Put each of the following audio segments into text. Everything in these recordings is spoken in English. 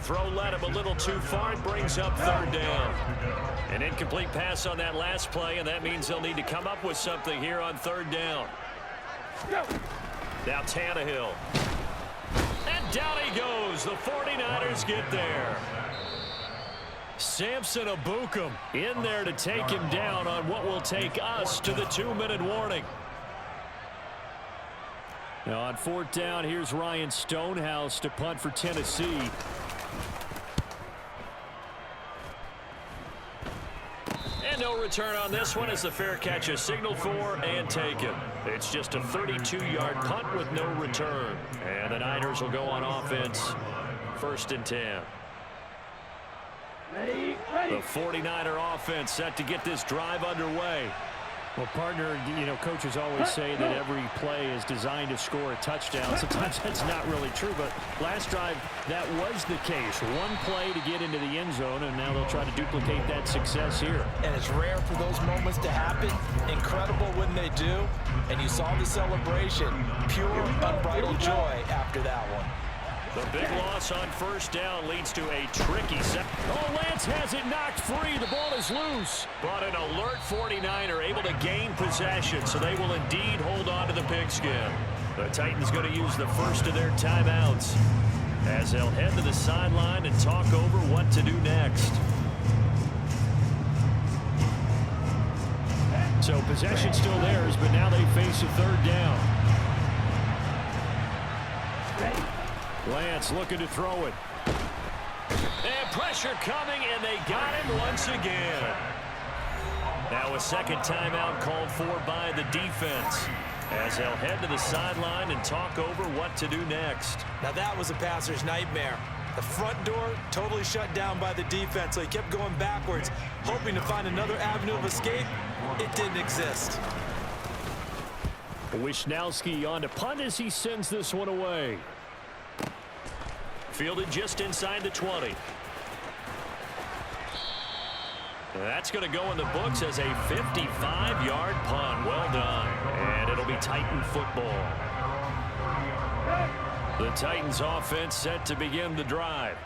throw led him a little too far. It brings up third down. An incomplete pass on that last play, and that means they'll need to come up with something here on third down. Now Tannehill. And down he goes. The 49ers get there. Samson Abukum in there to take him down on what will take us to the 2-minute warning. Now on fourth down, here's Ryan Stonehouse to punt for Tennessee. And no return on this one as the fair catch is signaled for and taken. It's just a 32-yard punt with no return. And the Niners will go on offense, 1st and 10. The 49er offense set to get this drive underway. Well, partner, you know, coaches always say that every play is designed to score a touchdown. Sometimes that's not really true, but last drive, that was the case. One play to get into the end zone, and now they'll try to duplicate that success here. And it's rare for those moments to happen. Incredible when they do. And you saw the celebration. Pure, unbridled joy after that one. The big loss on first down leads to a tricky set. Oh, Lance has it knocked free. The ball is loose. But an alert 49er able to gain possession, so they will indeed hold on to the pigskin. The Titans going to use the first of their timeouts as they'll head to the sideline and talk over what to do next. So possession still theirs, but now they face a third down. Lance looking to throw it. And pressure coming, and they got him once again. Now a second timeout called for by the defense as they'll head to the sideline and talk over what to do next. Now that was a passer's nightmare. The front door totally shut down by the defense, so he kept going backwards, hoping to find another avenue of escape. It didn't exist. Wisnowski on to punt as he sends this one away. Fielded just inside the 20. That's going to go in the books as a 55-yard punt. Well done. And it'll be Titan football. The Titans offense set to begin the drive.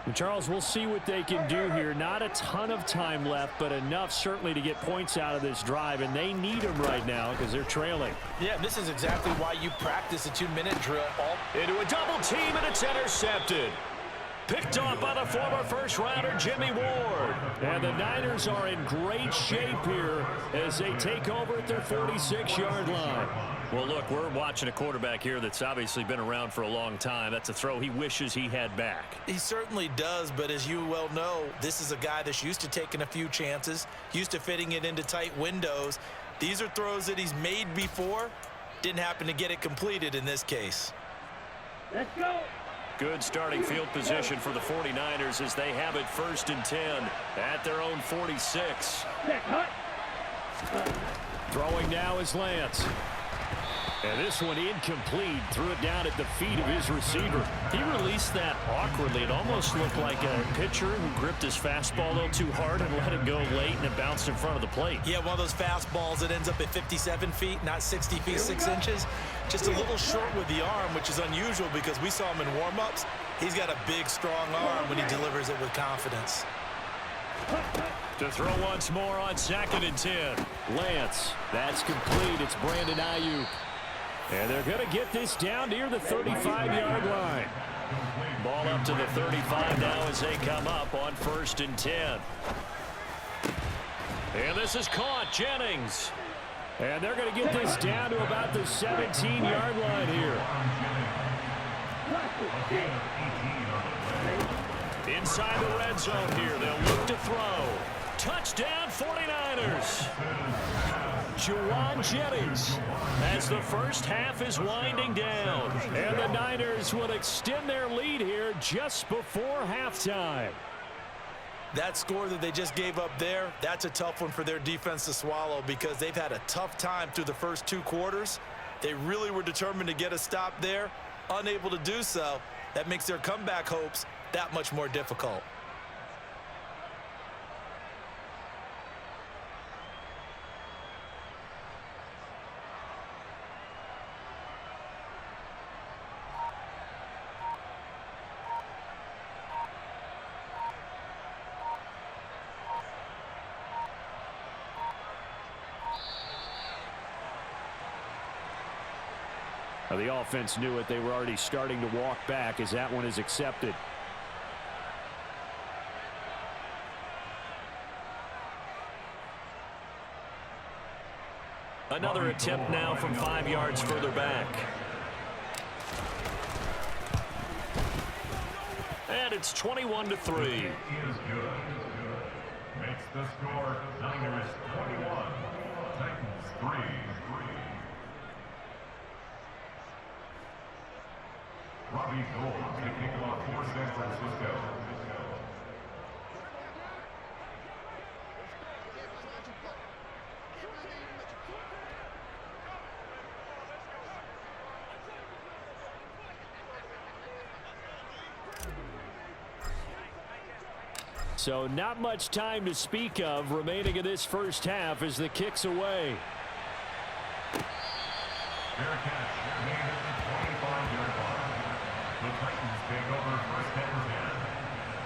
And Charles, we'll see what they can do here. Not a ton of time left, but enough certainly to get points out of this drive, and they need them right now because they're trailing. Yeah, this is exactly why you practice a 2-minute drill. Into a double team, and it's intercepted. Picked off by the former first-rounder Jimmy Ward. And the Niners are in great shape here as they take over at their 46-yard line. Well, look, we're watching a quarterback here that's obviously been around for a long time. That's a throw he wishes he had back. He certainly does, but as you well know, this is a guy that's used to taking a few chances, used to fitting it into tight windows. These are throws that he's made before. Didn't happen to get it completed in this case. Let's go. Good starting field position for the 49ers as they have it 1st and 10 at their own 46. Throwing now is Lance. And this one incomplete. Threw it down at the feet of his receiver. He released that awkwardly. It almost looked like a pitcher who gripped his fastball a little too hard and let it go late, and it bounced in front of the plate. Yeah, one of those fastballs that ends up at 57 feet, not 60 feet, 6 inches. Just a little short with the arm, which is unusual because we saw him in warm-ups. He's got a big, strong arm when he delivers it with confidence. To throw once more on 2nd and 10. Lance, that's complete. It's Brandon Ayuk. And they're going to get this down near the 35-yard line. Ball up to the 35 now as they come up on 1st and 10. And this is caught. Jennings. And they're going to get this down to about the 17-yard line here. Inside the red zone here. They'll look to throw. Touchdown 49ers. Juwan Jennings as the first half is winding down. And the Niners will extend their lead here just before halftime. That score that they just gave up there, that's a tough one for their defense to swallow because they've had a tough time through the first 2 quarters. They really were determined to get a stop there, unable to do so. That makes their comeback hopes that much more difficult. The offense knew it. They were already starting to walk back as that one is accepted. Another attempt now from 5 yards further back. And it's 21-3. Is good. Makes the score Niners 21, Titans 3. Robbie Gould kicking off for San Francisco. So not much time to speak of remaining in this first half as the kick's away. Fair catch made at the 25-yard line. The Titans take over first and 10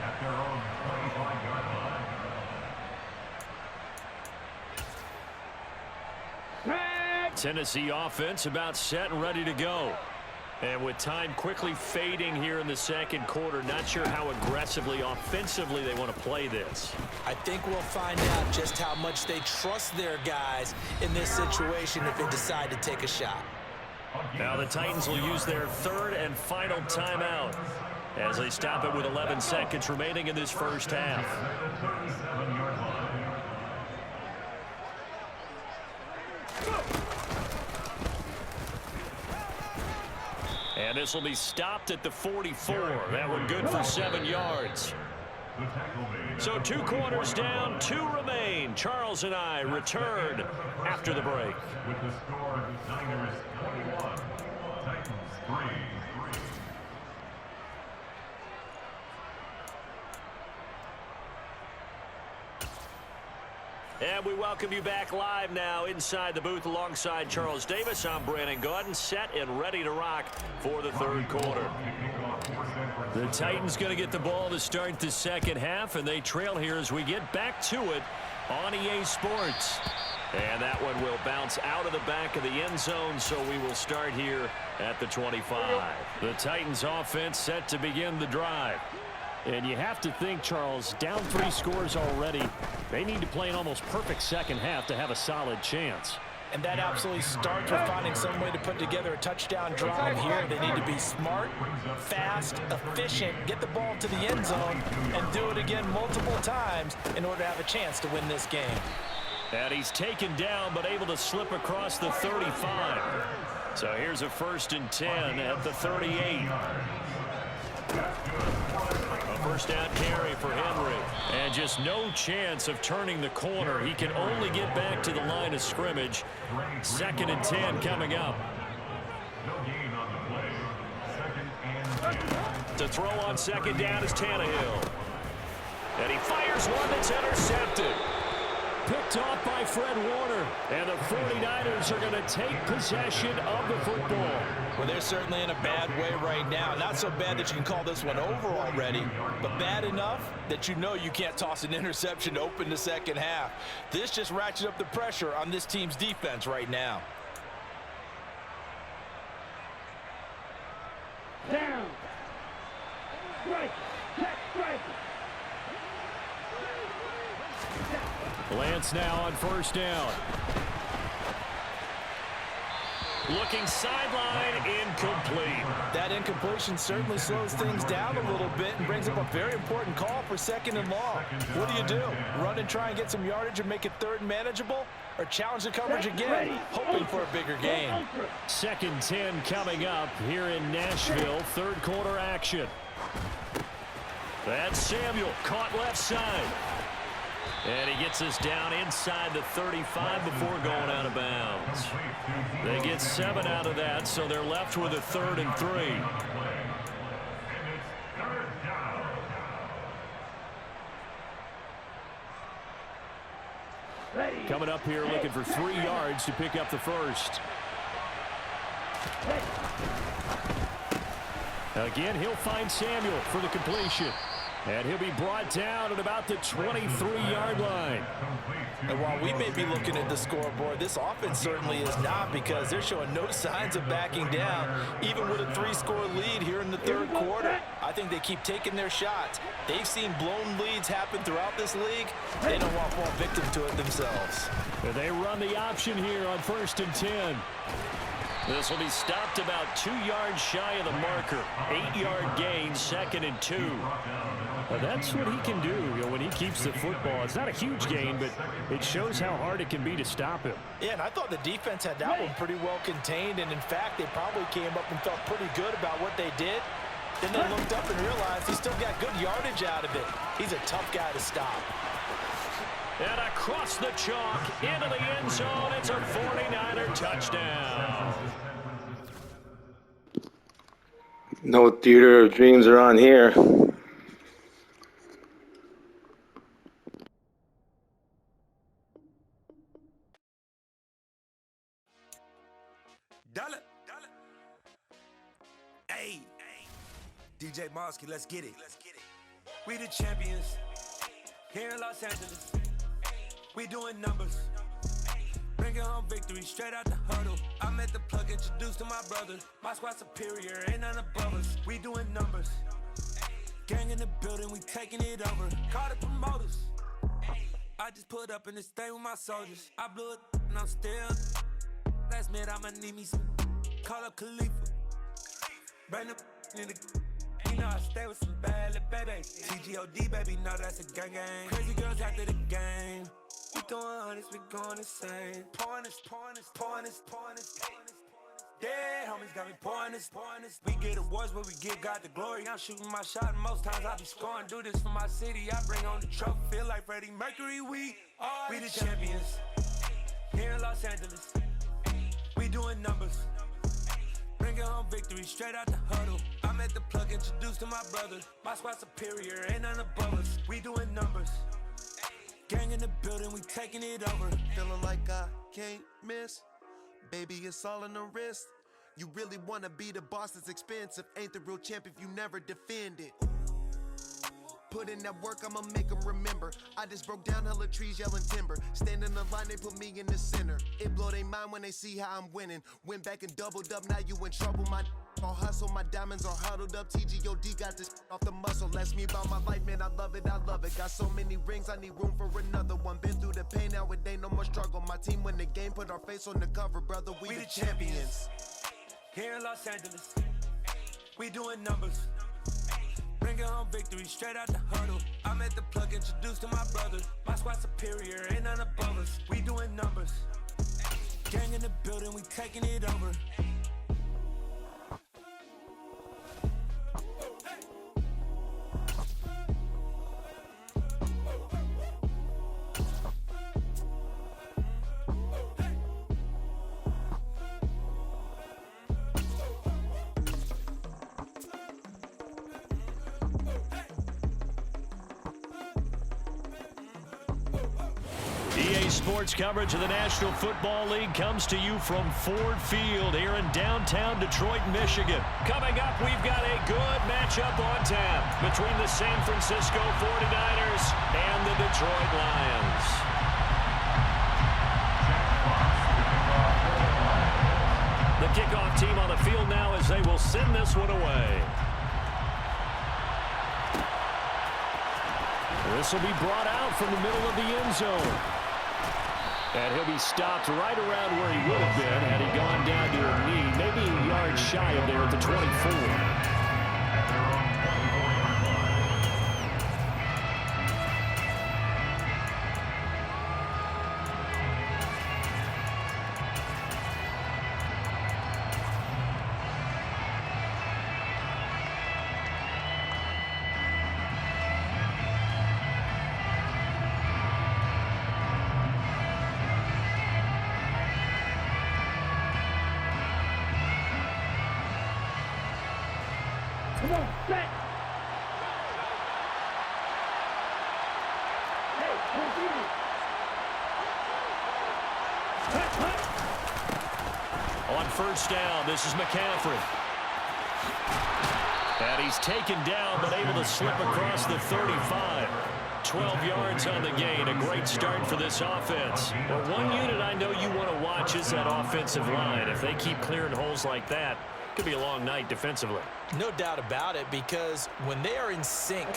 at their own 25-yard line. Tennessee offense about set and ready to go. And with time quickly fading here in the second quarter, not sure how aggressively, offensively they want to play this. I think we'll find out just how much they trust their guys in this situation if they decide to take a shot. Now the Titans will use their third and final timeout as they stop it with 11 seconds remaining in this first half. And this will be stopped at the 44. That one good for 7 yards. So 2 quarters down, 2 remain. Charles and I return after the break. With the score, Niners 21, Titans 3. And we welcome you back live now inside the booth alongside Charles Davis. I'm Brandon Gaudin, set and ready to rock for the third quarter. The Titans going to get the ball to start the second half, and they trail here as we get back to it on EA Sports. And that one will bounce out of the back of the end zone, so we will start here at the 25. The Titans offense set to begin the drive. And you have to think, Charles, down 3 scores already. They need to play an almost perfect second half to have a solid chance. And that absolutely starts with finding some way to put together a touchdown drive here. They need to be smart, fast, efficient, get the ball to the end zone, and do it again multiple times in order to have a chance to win this game. And he's taken down, but able to slip across the 35. So here's a 1st and 10 at the 38. A first down carry for Henry. And just no chance of turning the corner. He can only get back to the line of scrimmage. 2nd and 10 coming up. To throw on 2nd down is Tannehill. And he fires one that's intercepted. Picked off by Fred Warner. And the 49ers are going to take possession of the football. Well, they're certainly in a bad way right now. Not so bad that you can call this one over already, but bad enough that you know you can't toss an interception to open the second half. This just ratchets up the pressure on this team's defense right now. Down. Strike. Check strike. Lance now on 1st down. Looking sideline, incomplete. That incompletion certainly slows things down a little bit and brings up a very important call for 2nd and long. What do? Run and try and get some yardage and make it 3rd and manageable? Or challenge the coverage again, hoping for a bigger gain? 2nd 10 coming up here in Nashville. 3rd quarter action. That's Samuel, caught left side. And he gets us down inside the 35 before going out of bounds. They get 7 out of that, so they're left with a 3rd and 3. Coming up here looking for 3 yards to pick up the first. Again, he'll find Samuel for the completion. And he'll be brought down at about the 23-yard line. And while we may be looking at the scoreboard, this offense certainly is not, because they're showing no signs of backing down, even with a 3-score lead here in the third quarter. I think they keep taking their shots. They've seen blown leads happen throughout this league. They don't want to fall victim to it themselves. They run the option here on 1st and 10. This will be stopped about 2 yards shy of the marker. 8-yard gain, 2nd and 2. That's what he can do, when he keeps the football. It's not a huge gain, but it shows how hard it can be to stop him. Yeah, and I thought the defense had that one pretty well contained, and in fact, they probably came up and felt pretty good about what they did. Then they looked up and realized he still got good yardage out of it. He's a tough guy to stop. And across the chalk, into the end zone, it's a 49er touchdown. No theater of dreams are on here. Dollar. Hey, DJ Mosky, let's get it. We the champions here in Los Angeles. We doing numbers. Bringing home victory straight out the huddle. I'm at the plug, introduced to my brother. My squad superior, ain't none above us. We doing numbers. Gang in the building, we taking it over. Call the promoters. I just put up in this thing with my soldiers. I blew it and I'm still. Last minute I'ma need me some. Call up Khalifa. Bring the in the. You know I stay with some bad little babies. TGOD baby, know that's a gang gang. Crazy girls after the game. We doing honest, we going insane. Pouring this. Dead homies got me pouring this. We get awards where we give God the glory. I'm shooting my shot and most times I be scoring. Do this for my city, I bring on the trophy. Feel like Freddie Mercury, we the champions here in Los Angeles. We doing numbers. Bringing home victory straight out the huddle. I'm at the plug, introduced to my brother. My squad superior, ain't none above us. We doing numbers. Gang in the building, we taking it over. Feeling like I can't miss. Baby, it's all in the wrist. You really wanna be the boss, it's expensive. Ain't the real champ if you never defend it. Put in that work, I'ma make them remember. I just broke down hella trees, yelling timber. Stand in the line, they put me in the center. It blow they mind when they see how I'm winning. Went back and doubled up, now you in trouble. My all hustle, my diamonds are huddled up. TGOD got this off the muscle. Ask me about my life, man, I love it. Got so many rings, I need room for another one. Been through the pain, now it ain't no more struggle. My team win the game, put our face on the cover, brother. We the champions. Here in Los Angeles, we doing numbers. Bringing home victory straight out the huddle. I'm at the plug, introduced to my brother. My squad superior, ain't none above us. We doing numbers. Gang in the building, we taking it over. Sports coverage of the National Football League comes to you from Ford Field here in downtown Detroit, Michigan. Coming up, we've got a good matchup on tap between the San Francisco 49ers and the Detroit Lions. The kickoff team on the field now as they will send this one away. This will be brought out from the middle of the end zone. And he'll be stopped right around where he would have been had he gone down to a knee, maybe a yard shy of there at the 24. Come on, set. Hey, continue. On first down, this is McCaffrey. And he's taken down, but able to slip across the 35. 12 yards on the gain. A great start for this offense. Well, one unit I know you want to watch is that offensive line. If they keep clearing holes like that, it could be a long night defensively. No doubt about it, because when they are in sync,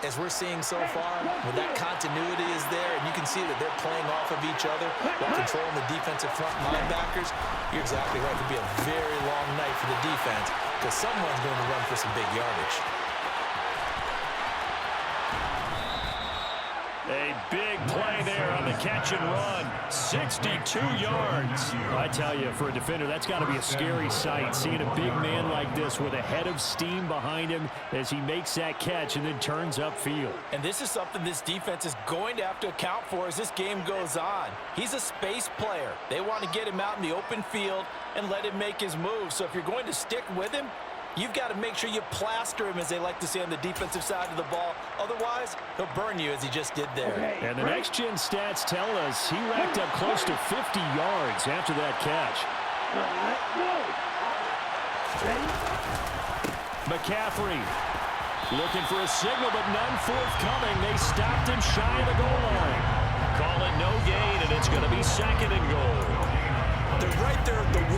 as we're seeing so far, when that continuity is there, and you can see that they're playing off of each other while controlling the defensive front linebackers, you're exactly right. It could be a very long night for the defense, because someone's going to run for some big yardage. A big play there on the catch and run. 62 yards. I tell you, for a defender, that's got to be a scary sight, seeing a big man like this with a head of steam behind him as he makes that catch and then turns upfield. And this is something this defense is going to have to account for as this game goes on. He's a space player. They want to get him out in the open field and let him make his move. So if you're going to stick with him, you've got to make sure you plaster him, as they like to say on the defensive side of the ball. Otherwise, he'll burn you as he just did there. And the next-gen stats tell us he racked up close to 50 yards after that catch. McCaffrey looking for a signal, but none forthcoming. They stopped him shy of the goal line. Call it no gain, and it's going to be 2nd and goal. They're right there at the 1.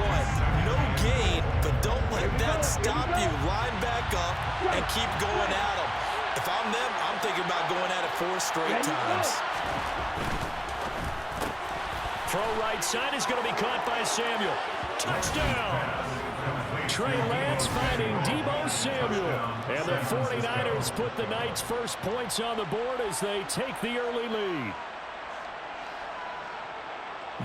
No gain, but don't let that stop you. Line back up and keep going at them. If I'm them, I'm thinking about going at it 4 straight times. Throw right side is going to be caught by Samuel. Touchdown! Trey Lance finding Deebo Samuel. And the 49ers put the Knights' first points on the board as they take the early lead.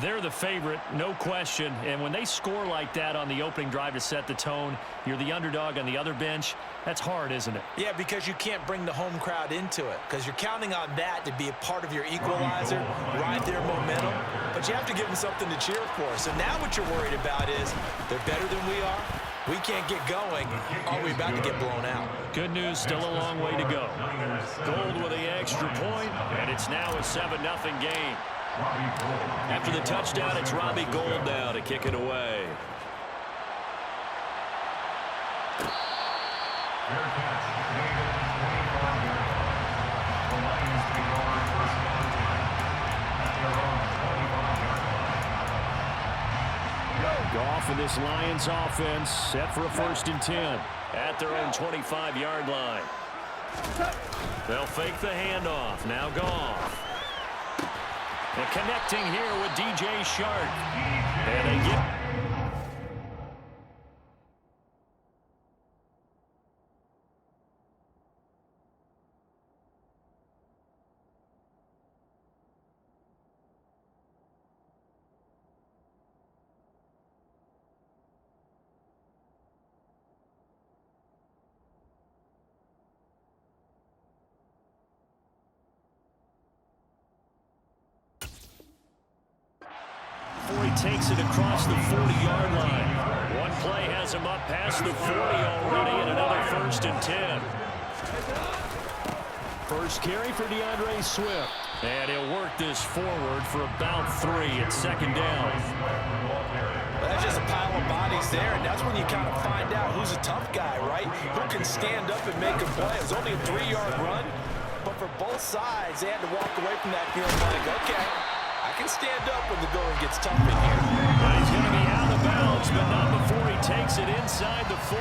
They're the favorite, no question. And when they score like that on the opening drive to set the tone, you're the underdog on the other bench. That's hard, isn't it? Yeah, because you can't bring the home crowd into it, because you're counting on that to be a part of your equalizer, ride their momentum. But you have to give them something to cheer for. So now what you're worried about is they're better than we are. We can't get going. Are we about to get blown out? Good news, still a long way to go. Gold with the extra point, and it's now a 7-0 game. After the touchdown, it's Robbie Gould now to kick it away. Goff and this Lions offense set for a 1st and 10 at their own 25-yard line. They'll fake the handoff. Now Goff. And connecting here with DJ Shark. And they get... takes it across the 40-yard line. One play has him up past the 40 already, and another 1st and 10. First carry for DeAndre Swift. And he'll work this forward for about 3 at 2nd down. Well, that's just a pile of bodies there, and that's when you kind of find out who's a tough guy, right? Who can stand up and make a play. It was only a 3-yard run, but for both sides, they had to walk away from that feeling like, okay, I can stand up when the going gets tough in here. But he's going to be out of bounds, but not before he takes it inside the 40.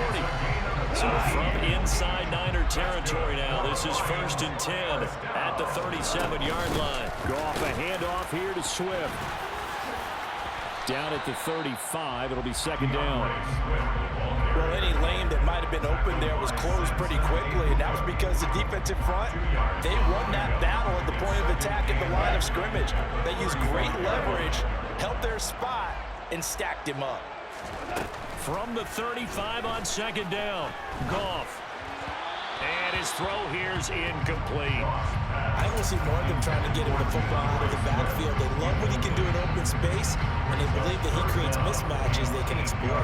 So from inside Niner territory now, this is 1st and 10 at the 37-yard line. Goff a handoff here to Swift. Down at the 35, it'll be 2nd down. Well, any lane that might have been open there was closed pretty quickly, and that was because the defensive front, they won that battle at the point of attack at the line of scrimmage. They used great leverage, held their spot, and stacked him up. From the 35 on 2nd down, Goff. And his throw here's incomplete. I want to see more of them trying to get him the football out of the backfield. They love what he can do in open space, and they believe that he creates mismatches they can exploit.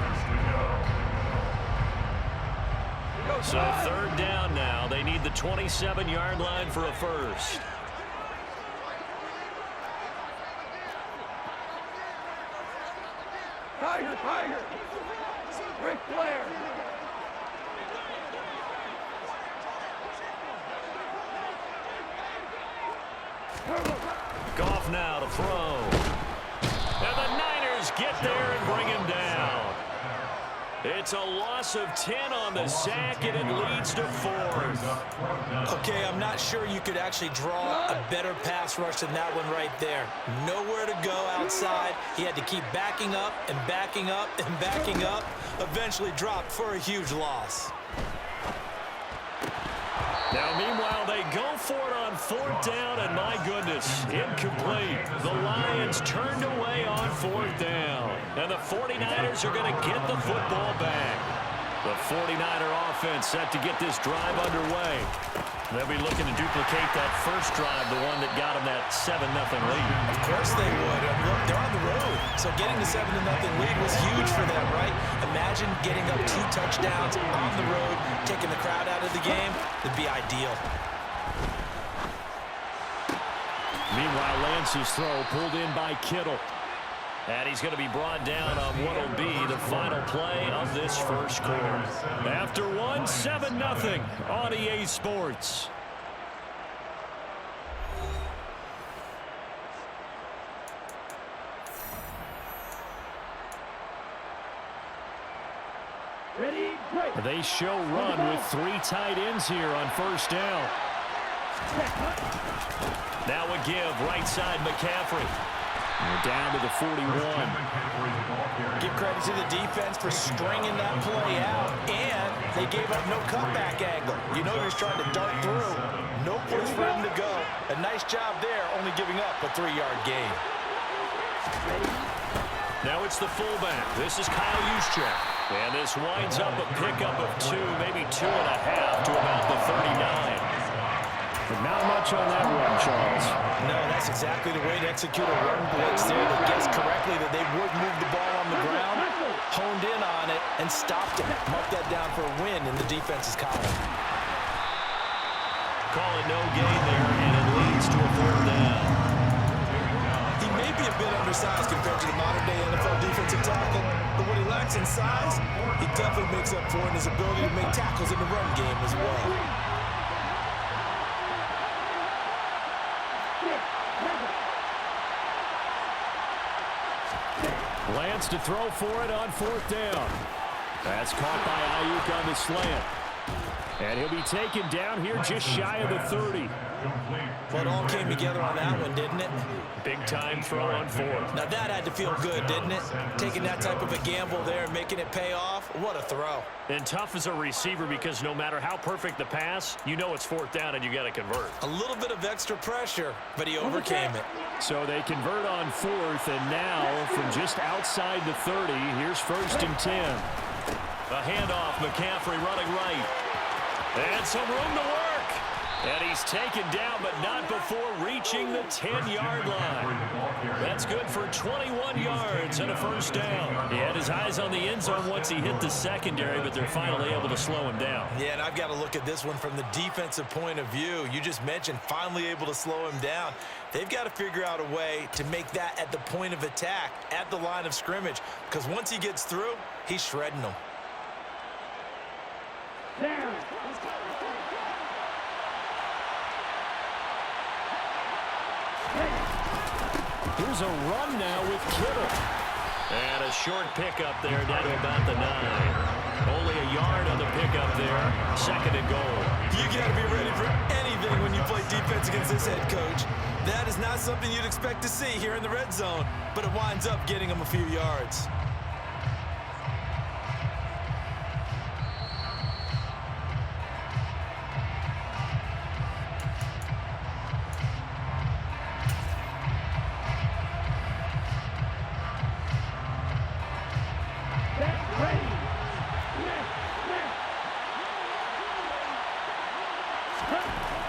So 3rd down now. They need the 27-yard line for a 1st. Tiger! Ric Flair! Goff now to throw. And the Niners get there and bring him down. It's a loss of 10 on the sack, and it leads to 4th. Okay, I'm not sure you could actually draw a better pass rush than that one right there. Nowhere to go outside. He had to keep backing up and backing up and backing up. Eventually dropped for a huge loss. Now, meanwhile, they go for it on 4th down, and my goodness, incomplete. The Lions turned away on 4th down, and the 49ers are going to get the football back. The 49er offense set to get this drive underway. They'll be looking to duplicate that first drive, the one that got them that 7-0 lead. Of course they would. And look, they're on the road. So getting the 7-0 lead was huge for them, right? Imagine getting up 2 touchdowns on the road, taking the crowd out of the game. It'd be ideal. Meanwhile, Lance's throw pulled in by Kittle. And he's going to be brought down on what will be the final play of this first quarter. After one, 7-0 on EA Sports. Ready, break. They show run with 3 tight ends here on first down. Now a give right side McCaffrey. We're down to the 41. Give credit to the defense for stringing that play out, and they gave up no cutback angle. You know he was trying to dart through. No place for him to go. A nice job there, only giving up a 3-yard gain. Now it's the fullback. This is Kyle Juszczyk. And this winds up a pickup of 2, maybe 2.5 to about the 39. But not much on that run, Charles. No, that's exactly the way to execute a run blitz there. They guessed correctly that they would move the ball on the ground, honed in on it, and stopped it. Mark that down for a win in the defense's column. Call it no gain there, and it leads to a 4th down. He may be a bit undersized compared to the modern-day NFL defensive tackle, but what he lacks in size, he definitely makes up for in his ability to make tackles in the run game as well. Lance to throw for it on 4th down. That's caught by Ayuk on the slant. And he'll be taken down here just shy of the 30. Well, it all came together on that one, didn't it? Big time throw on 4th. Now that had to feel good, didn't it? Taking that type of a gamble there and making it pay off. What a throw. And tough as a receiver because no matter how perfect the pass, you know it's 4th down and you got to convert. A little bit of extra pressure, but he overcame it. So they convert on 4th, and now from just outside the 30, here's 1st and 10. A handoff, McCaffrey running right. And some room to work. And he's taken down, but not before reaching the 10-yard line. That's good for 21 yards and a 1st down. He had his eyes on the end zone once he hit the secondary, but they're finally able to slow him down. Yeah, and I've got to look at this one from the defensive point of view. You just mentioned finally able to slow him down. They've got to figure out a way to make that at the point of attack, at the line of scrimmage, because once he gets through, he's shredding them. Down. Here's a run now with Kittle. And a short pickup there down to about the 9. Only a yard on the pickup there. 2nd and goal. You got to be ready for anything when you play defense against this head coach. That is not something you'd expect to see here in the red zone, but it winds up getting him a few yards.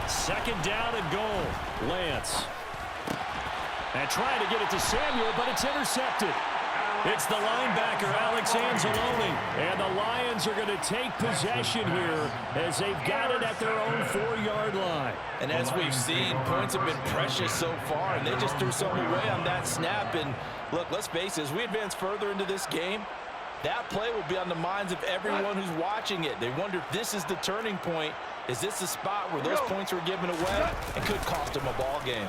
Second down and goal. Lance. And trying to get it to Samuel, but it's intercepted. It's the linebacker, Alex Anzalone. And the Lions are going to take possession here as they've got it at their own 4-yard line. And as we've seen, points have been precious so far, and they just threw something away on that snap. And look, let's face it, as we advance further into this game, That play will be on the minds of everyone who's watching it. They wonder if this is the turning point. Is this the spot where those points were given away and could cost them a ball game?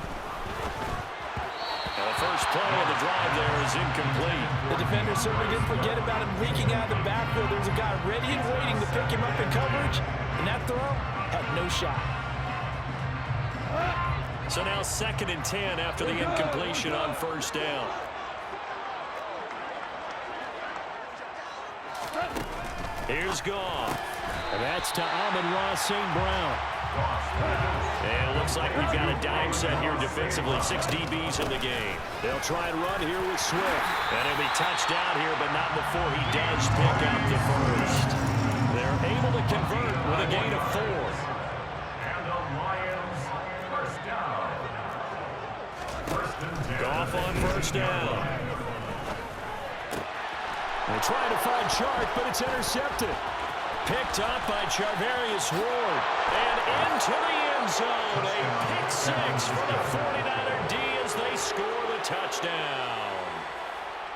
And the first play of the drive there is incomplete. The defender certainly didn't forget about him leaking out of the backfield. There was a guy ready and waiting to pick him up in coverage, and that throw had no shot. So now 2nd and 10 after the incompletion on first down. Here's Goff. And that's to Amon-Ra St. Brown. And it looks like we've got a dime set here defensively. 6 DBs in the game. They'll try and run here with Swift. And he'll be touchdown here, but not before he does pick up the first. They're able to convert with a gain of 4. And the Lions first down. First and 10. Goff on first down. They're trying to find Chark, but it's intercepted. Picked up by Charvarius Ward. And into the end zone. A pick 6 for the 49er D as they score the touchdown.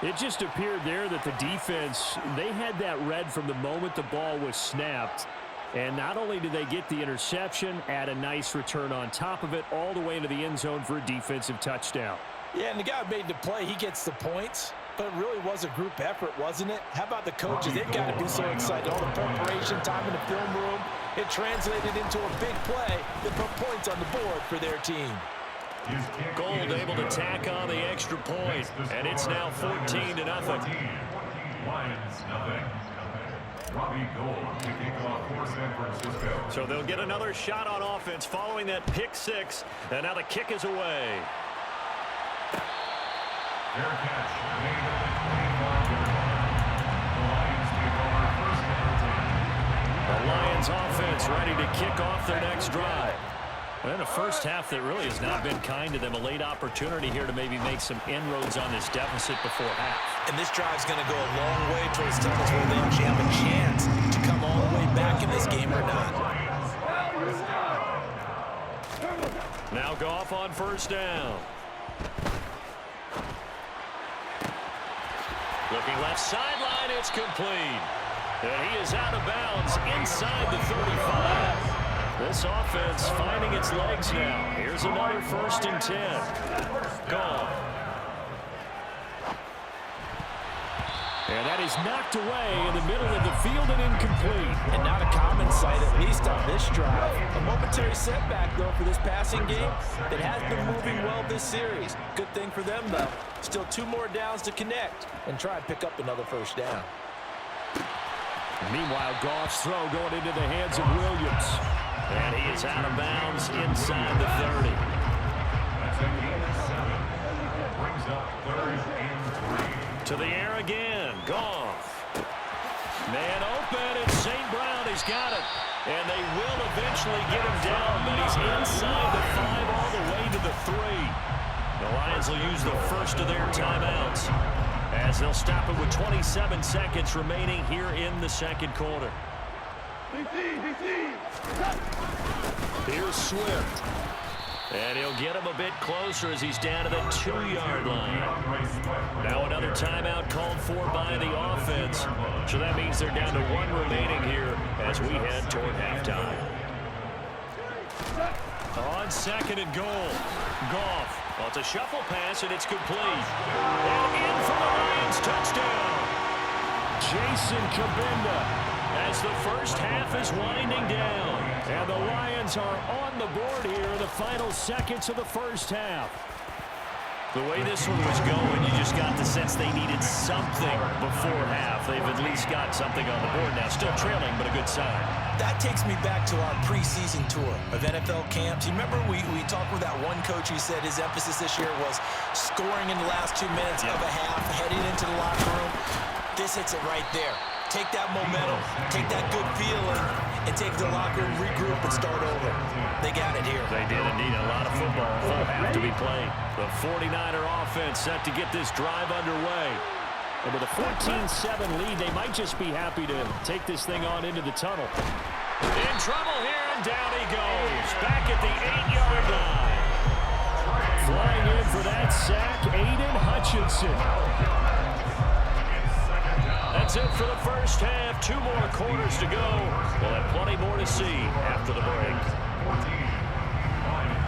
It just appeared there that the defense, they had that read from the moment the ball was snapped. And not only did they get the interception, add a nice return on top of it, all the way into the end zone for a defensive touchdown. Yeah, and the guy who made the play, he gets the points. But it really was a group effort, wasn't it? How about the coaches? They've got to be so excited. All the preparation time in the film room, it translated into a big play that put points on the board for their team. Gold able to tack on the extra point, and it's now 14-0. Lions nothing. Robbie Gold kicking off for San Francisco. So they'll get another shot on offense following that pick 6, and now the kick is away. Fair catch made at the 25-yard line. The Lions take over first and 10. The Lions offense ready to kick off their next drive. And a first half that really has not been kind to them. A late opportunity here to maybe make some inroads on this deficit before half. And this drive's going to go a long way towards telling us whether they actually have a chance to come all the way back in this game or not. Now Goff on first down. Looking left sideline, it's complete. And he is out of bounds inside the 35. This offense finding its legs now. Here's another 1st and 10. Goff. And that is knocked away in the middle of the field and incomplete. And not a common sight, at least on this drive. A momentary setback, though, for this passing game that has been moving well this series. Good thing for them, though. Still 2 more downs to connect and try and pick up another first down. Meanwhile, Goff's throw going into the hands of Williams. And he is out of bounds inside the 30. That's a gain of 7. Brings up 3rd and 3. To the air again. Goff. Man open, and St. Brown has got it. And they will eventually get him down, but he's inside the 5 all the way to the 3. The Lions will use the first of their timeouts as they'll stop it with 27 seconds remaining here in the second quarter. Here's Swift. And he'll get him a bit closer as he's down to the 2-yard line. Now another timeout called for by the offense. So that means they're down to 1 remaining here as we head toward halftime. On 2nd and goal. Goff. Well, it's a shuffle pass, and it's complete. And in for the Lions touchdown. Jason Kabinda. As the first half is winding down. And the Lions are on the board here in the final seconds of the first half. The way this one was going, you just got the sense they needed something before half. They've at least got something on the board now. Still trailing, but a good sign. That takes me back to our preseason tour of NFL camps. You remember we talked with that one coach who said his emphasis this year was scoring in the last 2 minutes of a half, heading into the locker room. This hits it right there. Take that momentum, take that good feeling, and take the locker room, regroup, and start over. They got it here. They did indeed. A lot of football will have to be played. The 49er offense set to get this drive underway. And with a 14-7 lead, they might just be happy to take this thing on into the tunnel. In trouble here, and down he goes. Back at the 8-yard line. Flying in for that sack, Aiden Hutchinson. That's it for the first half. 2 more quarters to go. We'll have plenty more to see after the break. 14.